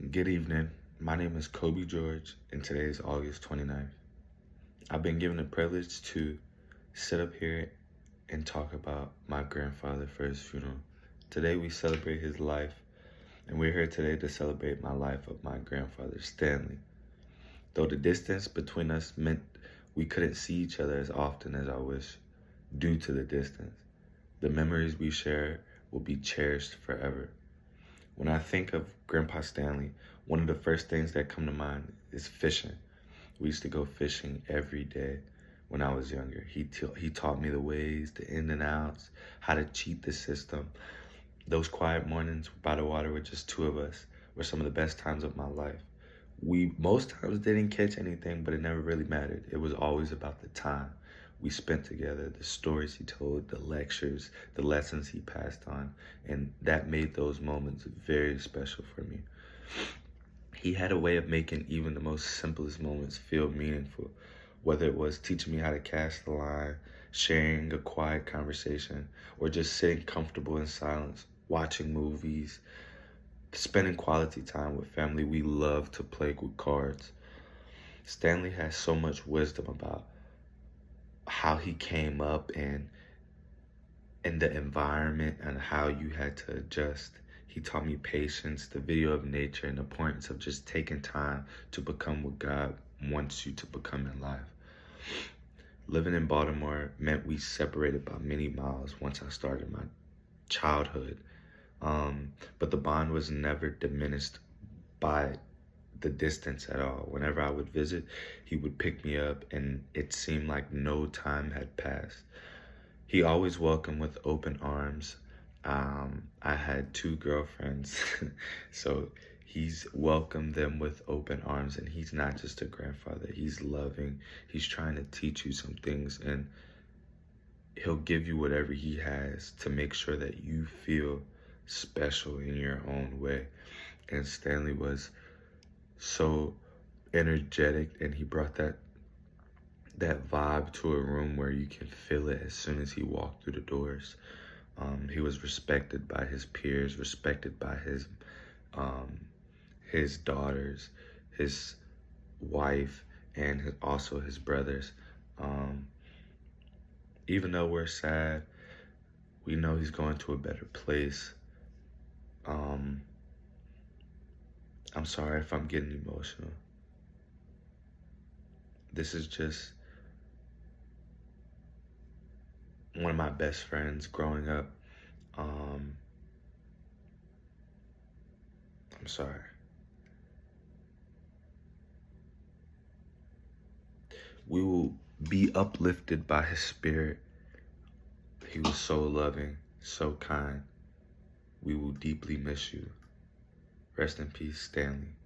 Good evening. My name is Kobe George, and today is August 29th. I've been given the privilege to sit up here and talk about my grandfather for his funeral. Today we celebrate his life, and we're here today to celebrate my life of my grandfather, Stanley. Though the distance between us meant we couldn't see each other as often as I wish, due to the distance, the memories we share will be cherished forever. When I think of Grandpa Stanley, one of the first things that come to mind is fishing. We used to go fishing every day when I was younger. He taught me the ways, the in and outs, how to cheat the system. Those quiet mornings by the water with just two of us were some of the best times of my life. We most times didn't catch anything, but it never really mattered. It was always about the time we spent together, the stories he told, the lectures, the lessons he passed on, and that made those moments very special for me. He had a way of making even the most simplest moments feel meaningful, whether it was teaching me how to cast the line, sharing a quiet conversation, or just sitting comfortable in silence, watching movies, spending quality time with family. We love to play with cards. Stanley has so much wisdom about how he came up and in the environment and how you had to adjust. He taught me patience, the video of nature, and the importance of just taking time to become what God wants you to become in life. Living in Baltimore meant we separated by many miles once I started my childhood. But the bond was never diminished by the distance at all. Whenever I would visit, he would pick me up, and it seemed like no time had passed. He always welcomed with open arms. I had two girlfriends, so he's welcomed them with open arms, and he's not just a grandfather. He's loving. He's trying to teach you some things, and he'll give you whatever he has to make sure that you feel special in your own way. And Stanley was so energetic, and he brought that vibe to a room where you can feel it as soon as he walked through the doors. He was respected by his peers, respected by his daughters, his wife, and also his brothers. Even though we're sad, we know he's going to a better place. I'm sorry if I'm getting emotional. This is just one of my best friends growing up. I'm sorry. We will be uplifted by his spirit. He was so loving, so kind. We will deeply miss you. Rest in peace, Stanley.